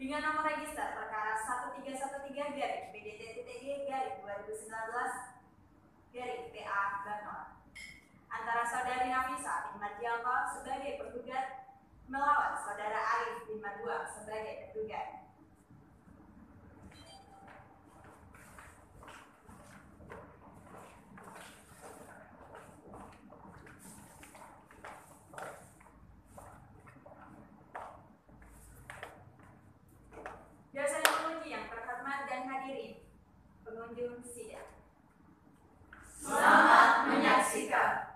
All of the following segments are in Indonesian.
dengan nomor register perkara 1313-PDT-G-2019-PA Banor antara saudari Nafisa bin Mardianto sebagai penggugat melawan saudara Arif bin Marduang sebagai tergugat. Dosen penguji yang terhormat dan hadirin, pengunjung sidang. Selamat menyaksikan.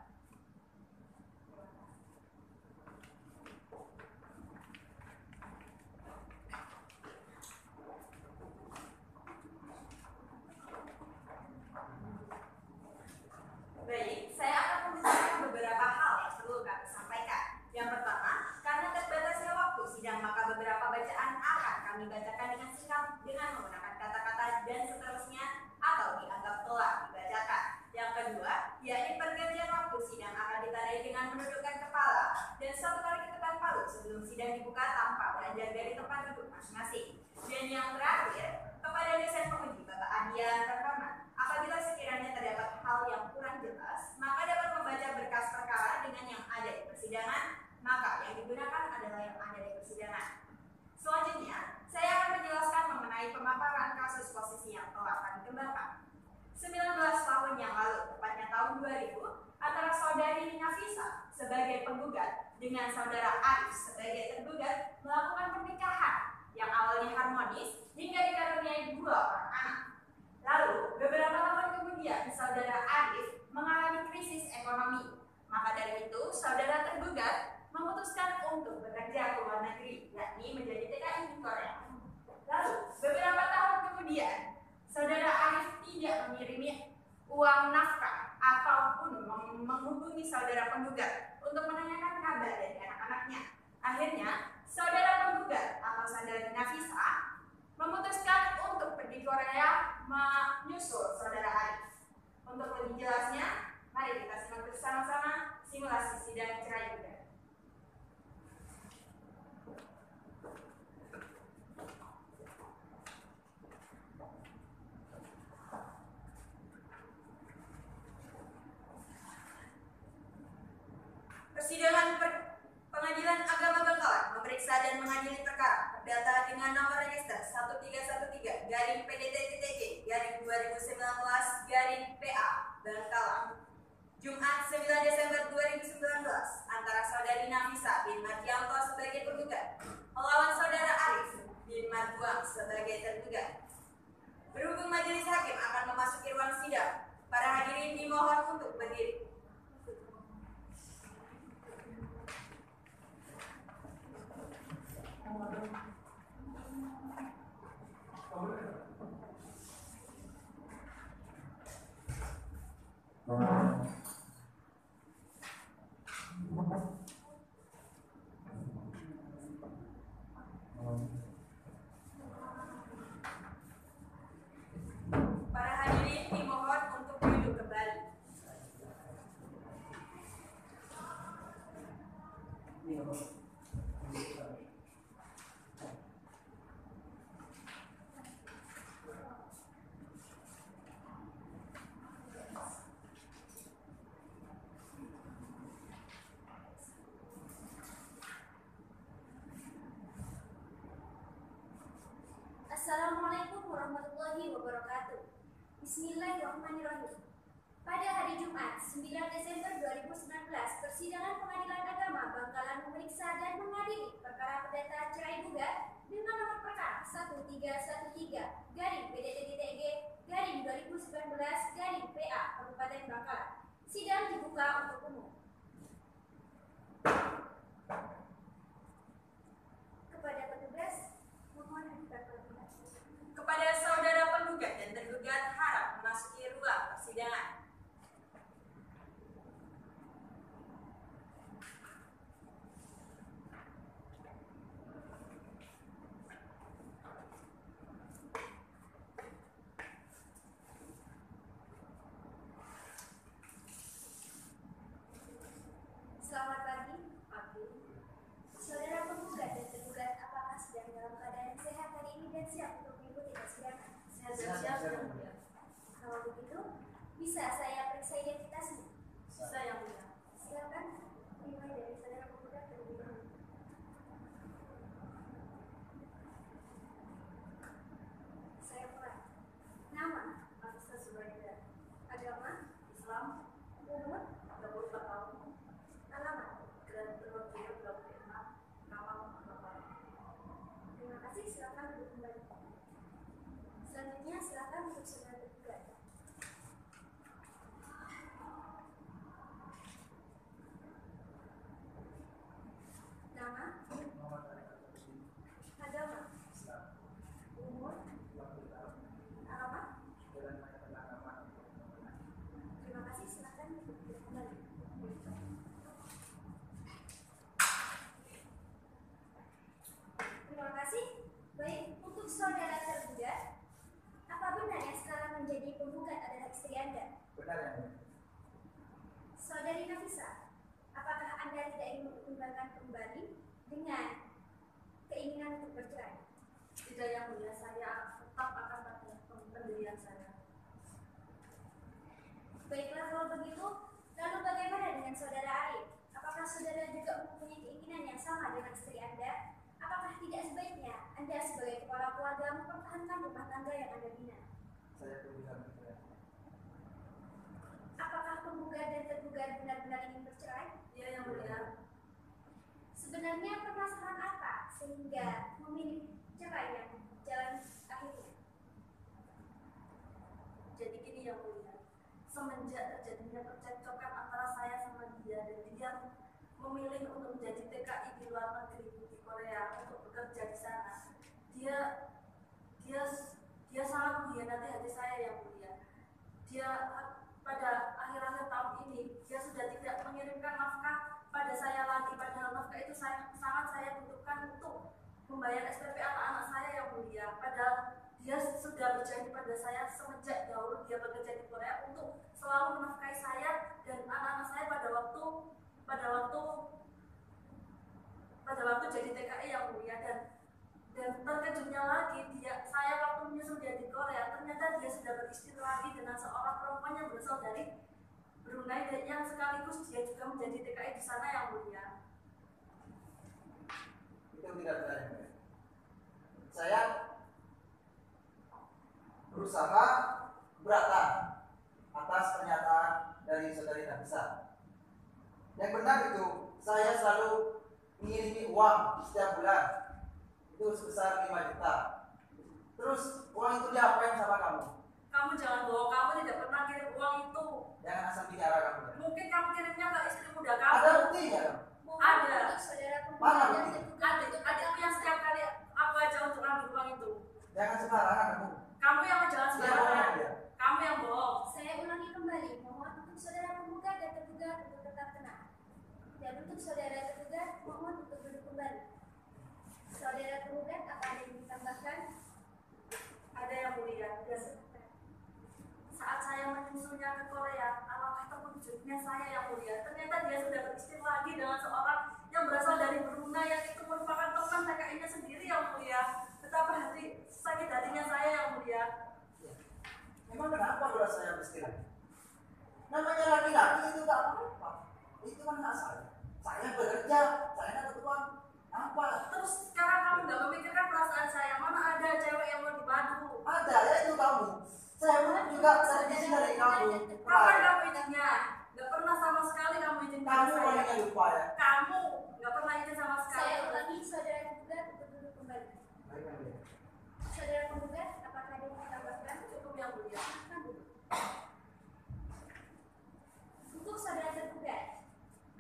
Baik, saya akan membicarakan beberapa hal yang perlu kami sampaikan. Yang pertama, karena terbatasnya waktu sidang, maka beberapa bacaan akan kami bacakan dengan singkat dengan menggunakan kata-kata dan seterusnya atau dianggap telah dibacakan. Yang kedua, yakni pergantian waktu sidang akan ditandai dengan menundukkan kepala dan 1 kali ketukan palu sebelum sidang dibuka tanpa beranjak dari tempat duduk masing-masing. Dan yang terakhir, kepada dosen penguji Bapak Andi yang terhormat, apabila sekiranya terdapat hal yang kurang jelas, maka dapat membaca berkas perkara dengan yang ada di persidangan, maka yang digunakan adalah yang ada di persidangan. Selanjutnya, saya akan menjelaskan mengenai pemaparan kasus posisi yang telah kami kembangkan. 19 tahun yang lalu, tepatnya tahun 2000, antara saudari Nafisa sebagai penggugat dengan saudara Arif sebagai tergugat melakukan pernikahan yang awalnya harmonis hingga dikaruniai 2 orang anak. Lalu, beberapa tahun kemudian, saudara Arif mengalami krisis ekonomi. Maka dari itu, saudara tergugat memutuskan untuk bekerja ke luar negeri, yakni menjadi TKI di Korea. Lalu, beberapa tahun kemudian, saudara Arif tidak mengirim uang nafkah ataupun menghubungi saudara penggugat untuk menanyakan kabar dari anak-anaknya. Akhirnya, saudara penggugat atau saudara Nafisa memutuskan untuk pergi Korea menyusul saudara Arif. Untuk lebih jelasnya, mari kita simak bersama-sama simulasi sidang cerai gugat. Persidangan Pengadilan Agama Bangkalan memeriksa dan mengadili perkara perdata dengan nomor register 1313-PDT-G-2019-PA Bangkalan Jumat 9 Desember 2019 antara saudari Nafisa bin Mardianto sebagai penggugat melawan saudara Arif bin Marduang sebagai tergugat. Berhubung majelis hakim akan memasuki ruang sidang, para hadirin dimohon untuk berdiri. Para hadirin dimohon untuk duduk kembali. Assalamualaikum warahmatullahi wabarakatuh. Bismillahirrahmanirrahim. Pada hari Jumat 9 Desember 2019, Persidangan Pengadilan Agama Bangkalan memeriksa dan mengadili perkara perdata cerai gugat dengan nomor perkara 1313-PDT-G-2019-PA Kabupaten Bangkalan. Sidang dibuka untuk umum. Kepada petugas, mohon diperkenalkan. Kepada saudara penggugat dan tergugat harap memasuki ruang persidangan. Selamat pagi, Pak. Bisa saya periksa identitasnya? Bisa yang mulia. Silakan dimulai dari saudara pemuda terlebih dahulu. Saya mulai. Nama? Anissa Zubaida. Agama? Islam. Umur? 24 tahun. Alamat? Grand Telur 36. Nama Bapak. Terima kasih, silakan duduk kembali. Selanjutnya silakan untuk saudara tergugat. Nama? Agama? Umur? Alamat? Terima kasih, silakan duduk kembali. Terima kasih. Baik, untuk saudara tergugat, apa benar yang sekarang menjadi penggugat adalah istri Anda? Benar ya, Bu? Saudari Nafisa, apakah Anda tidak ingin mempertimbangkan kembali dengan keinginan untuk bercerai? Tidak yang mulia, saya tetap akan pada pendirian saya. Baiklah kalau begitu, lalu bagaimana dengan saudara Arif? Apakah saudara juga mempunyai keinginan yang sama dengan istri Anda? Apakah tidak sebaiknya Anda sebagai kepala keluarga mempertahankan rumah tangga yang Anda bina? Saya berusaha bercerai. Apakah penggugat dan tergugat benar-benar ingin bercerai? Iya yang mulia. Sebenarnya permasalahan apa sehingga memilih cerai yang jalan akhirnya? Jadi gini yang mulia, semenjak terjadinya percekcokan antara saya sama dia dan dia memilih untuk menjadi TKI di luar negeri di Korea untuk bekerja di sana, dia sangat mengkhianati hati saya yang mulia. Dia pada akhir-akhir tahun ini dia sudah tidak mengirimkan nafkah pada saya lagi, padahal nafkah itu sangat saya butuhkan untuk membayar SPP anak-anak saya yang mulia. Padahal dia sudah berjanji pada saya semenjak dahulu dia bekerja di Korea untuk selalu menafkahi saya dan anak-anak saya pada waktu jadi TKI yang mulia. Dan terkejutnya lagi saya waktu menyusul dia di Korea, ternyata dia sudah beristri lagi dengan seorang perempuan yang berasal dari Brunei dan yang sekaligus dia juga menjadi TKI di sana yang mulia. Itu tidak benar ya, Bu? Saya berusaha keberatan atas pernyataan dari saudari Nafisa. Yang benar itu, saya selalu mengirimi uang setiap bulan. Itu sebesar 5 juta. Terus uang itu diapain sama kamu? Kamu jangan bohong, kamu tidak pernah kirim uang itu. Jangan asal bicara kamu ya. Mungkin kamu kirimnya ke istri muda kamu. Ada buktinya dong? Ada. Untuk saudara Mana pemuda dan bukti? tergugat Adikku yang setiap kali aku aja untuk ambil uang itu. Jangan sembarangan kamu. Kamu yang jangan Dia sembarangan. bohong dia. Kamu yang bohong. Saya ulangi kembali, mohon untuk saudara penggugat dan tergugat untuk tetap tenang. Dan untuk saudara tergugat, mohon untuk duduk kembali. Saudara tergugat, apa ada yang ditambahkan? Ada yang mulia. Dan saat saya menyusulnya ke Korea, alangkah terkejutnya saya yang mulia. Ternyata dia sudah beristri lagi dengan seorang yang berasal dari Brunei yang itu merupakan teman TKI-nya sendiri yang mulia. Betapa sakit hatinya saya yang mulia. Emang kenapa kalau saya beristirahat? Namanya laki-laki itu gak apa-apa. Itu kan hak saya. Saya bekerja, saya dapat uang. Apa? Terus sekarang kamu nggak memikirkan perasaan saya? Mana ada cewek yang mau dipadu? Ada ya itu kamu. Saya pun juga dari di sini dari kamu. Kapan kamu izinnya? Nggak pernah sama sekali kamu izinkan Kamu saya. orangnya lupa ya. Kamu nggak pernah izin sama sekali. Saya ulangi, saudara tergugat untuk duduk kembali. Saudara penggugat, apakah ada yang ditambahkan? Cukup yang mulia. Silahkan duduk. Untuk saudara tergugat,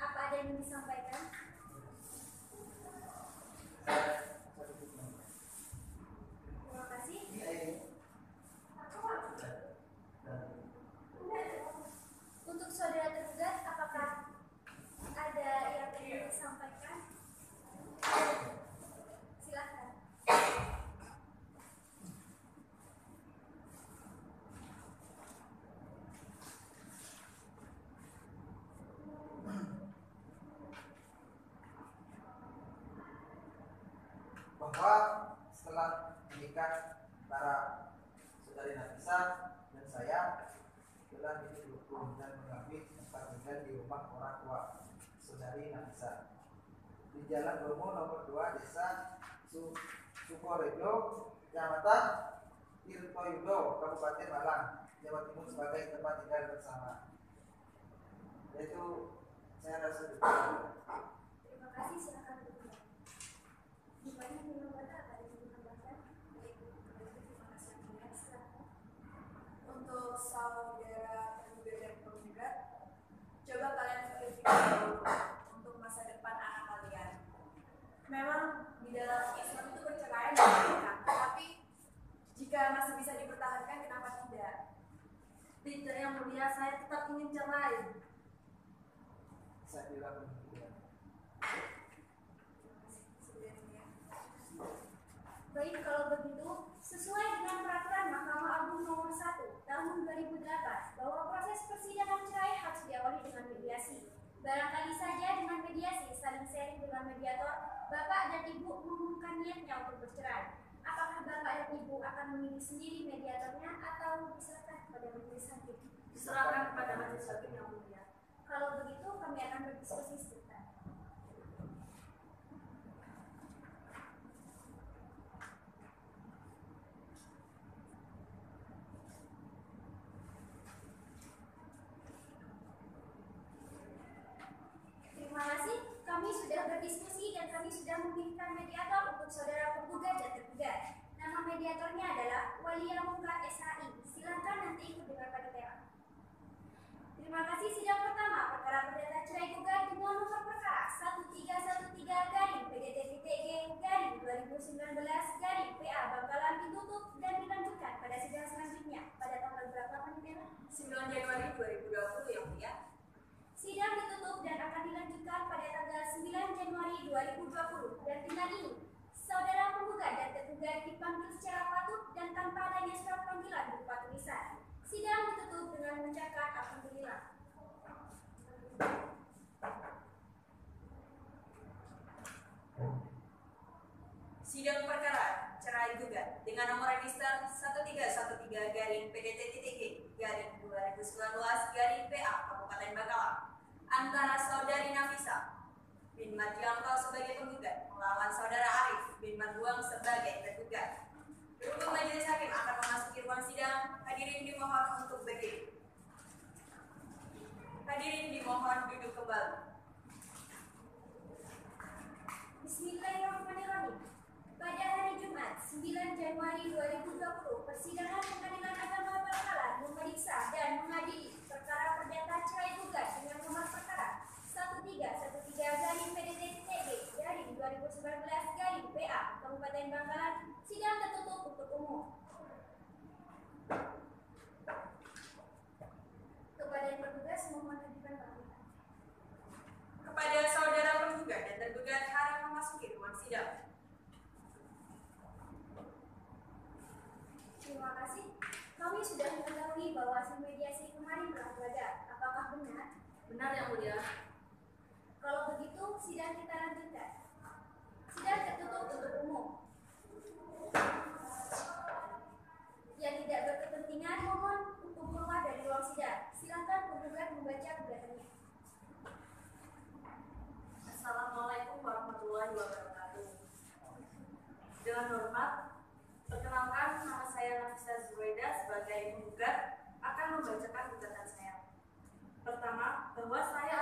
apa ada yang disampaikan? Terima kasih. Untuk saudara tergugat, apakah ada yang ingin disampaikan? Silahkan. Bahwa setelah menikah antara saudari Nafisa dan saya telah berhukum dan mengambil tempat tinggal di rumah orang tua saudari Nafisa di Jalan Bromo nomor 2 Desa Sukorejo, Kecamatan Tirtoyudo, Kabupaten Malang, Jawa Timur sebagai tempat tinggal bersama. Yaitu saya rasa demikian. Terima kasih, silakan berbicara. Bukannya minum water ada yang ditambahkan? Terima kasih banyak, silakan. Untuk saudara tergugat dan penggugat, coba kalian verifikasi dulu untuk masa depan anak kalian. Memang di dalam Islam itu perceraian dibolehkan, tapi jika masih bisa dipertahankan, kenapa tidak? Tidak, yang mulia, saya tetap ingin cerai. Saya bilang demikian. Baik, kalau begitu, sesuai dengan peraturan Mahkamah Agung Nomor 1 Tahun 2008 bahwa proses persidangan cerai harus diawali dengan mediasi. Barangkali saja dengan mediasi saling sharing dengan mediator, Bapak dan Ibu mengumumkan niatnya untuk bercerai. Apakah Bapak dan Ibu akan memilih sendiri mediatornya atau diserahkan kepada majelis hakim? Diserahkan kepada majelis hakim yang mulia. Kalau begitu, kami akan berdiskusi sebentar. Terima kasih, kami sudah berdiskusi dan kami sudah memilihkan mediator untuk saudara penggugat dan tergugat. Nama mediatornya adalah Walia Muka SHI. Silakan nanti ikut dengar panitia. Terima kasih. Sidang pertama perkara perdata cerai gugat dengan nomor perkara 1313-PDT-TG-2019-PA Bangkalan ditutup dan dilanjutkan pada sidang selanjutnya pada tanggal berapa panitia? 9 Januari 2020 yang mulia. Sidang ditutup dan akan dilanjutkan pada tanggal 9 Januari 2020 dan dengan ini saudara penggugat dan tergugat dipanggil secara patut dan tanpa adanya surat panggilan berupa tulisan. Sidang ditutup dengan mengucapkan alhamdulillah. Sidang perkara cerai gugat dengan nomor register 1313-PDT-TG-2019-PA Kabupaten Bangkalan antara saudari Nafisa bin Mardianto sebagai penggugat melawan saudara Arif bin Marduang sebagai tergugat. Berhubung majelis hakim akan memasuki ruang sidang, hadirin dimohon untuk berdiri. Hadirin dimohon duduk kembali. Bismillahirrahmanirrahim. Pada hari Jumat 9 Januari 2020, Persidangan Pengadilan Agama Bangkalan memeriksa dan mengadili perkara perdata cerai gugat dengan nomor perkara 1313-PDT-TG-2019-PA Kabupaten Bangkalan. Sidang tertutup untuk umum. Kepada yang bertugas mohon hadirkan panggilan. Kepada saudara penggugat dan tergugat harap memasuki ruang sidang. Terima kasih. Kami sudah mengetahui bahwa hasil mediasi kemarin telah gagal. Apakah benar? Benar yang mulia. Kalau begitu, sidang kita lanjutkan. Sidang tertutup untuk umum. Yang tidak berkepentingan mohon untuk keluar dari ruang sidang. Silakan penggugat membaca gugatannya. Assalamualaikum warahmatullahi wabarakatuh. Dengan hormat, perkenalkan nama saya Nafisa Zubaida sebagai penggugat akan membacakan gugatan saya. Pertama, bahwa saya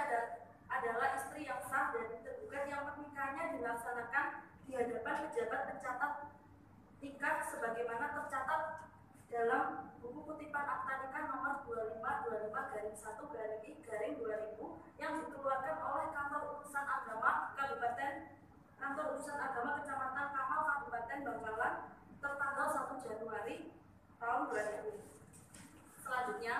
adalah istri yang sah dari tergugat yang pernikahannya dilaksanakan di hadapan pejabat pencatat nikah sebagaimana tercatat dalam buku kutipan akta nikah nomor 2525-1-I-2000 yang dikeluarkan oleh Kantor Urusan Agama Kecamatan Kamal Kabupaten Bangkalan tertanggal 1 Januari tahun 2000. Selanjutnya,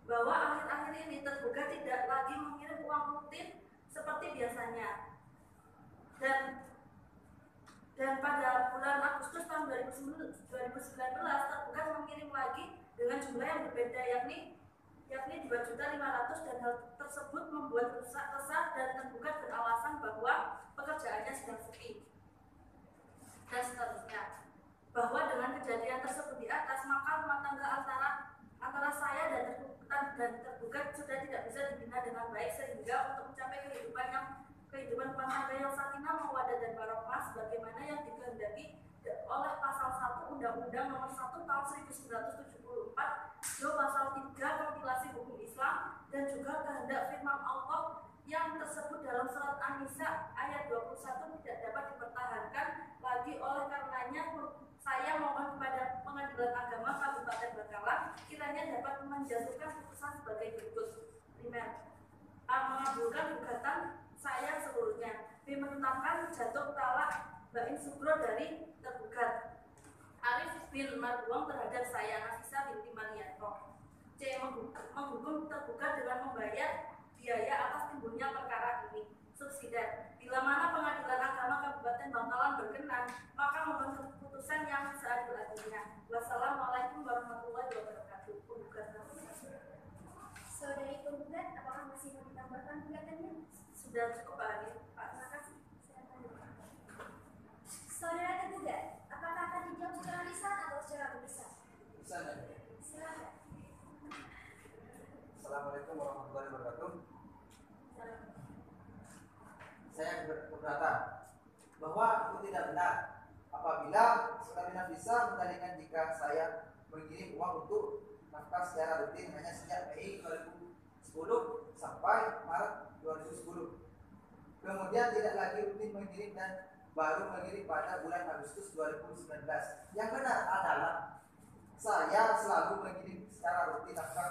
bahwa akhir-akhir ini tergugat tidak lagi mengirim uang rutin seperti biasanya dan pada bulan Agustus tahun 2019 tergugat mengirim lagi dengan jumlah yang berbeda yakni 2.500.000 dan hal tersebut membuat resah dan tergugat beralasan bahwa pekerjaannya sedang sepi dan seterusnya. Bahwa dengan kejadian tersebut di atas maka rumah tangga warohmah sebagaimana yang dikehendaki oleh pasal 1 Undang-Undang Nomor 1 Tahun 1974 pasal 3 Kompilasi Hukum Islam, dan juga kehendak firman Allah yang tersebut dalam surat An-Nisa ayat 21 tidak dapat dipertahankan lagi. Oleh karenanya saya mohon kepada Pengadilan Agama Kabupaten Bangkalan kiranya dapat menjatuhkan putusan sebagai berikut. Primer, A. Mengabulkan gugatan saya seluruhnya. B. Menetapkan jatuh talak bain sugro dari tergugat Arif bin Marbuang terhadap saya Nafisa binti Marianto. C. Menghukum tergugat dengan membayar biaya atas timbulnya perkara ini. Subsidiar, bila mana Pengadilan Agama Kabupaten Bangkalan berkenan, maka mohon keputusan yang seadil-adilnya. Wassalamualaikum warahmatullahi wabarakatuh. Saudari penggugat, apakah masih mau ditambahkan gugatannya? Sudah cukup Pak. Terima kasih. Silakan. Saudara tergugat, apakah akan dijawab secara lisan atau secara tulisan? Bisa ya? Silakan. Assalamualaikum warahmatullahi wabarakatuh. Saya keberatan bahwa itu tidak benar apabila saudari Nafisa mendalilkan jika saya mengirim uang untuk nafkah secara rutin hanya sejak Mei 2010 sampai Maret 2010. Kemudian tidak lagi rutin mengirim dan baru mengirim pada bulan Agustus 2019. Yang benar adalah saya selalu mengirim secara rutin nafkah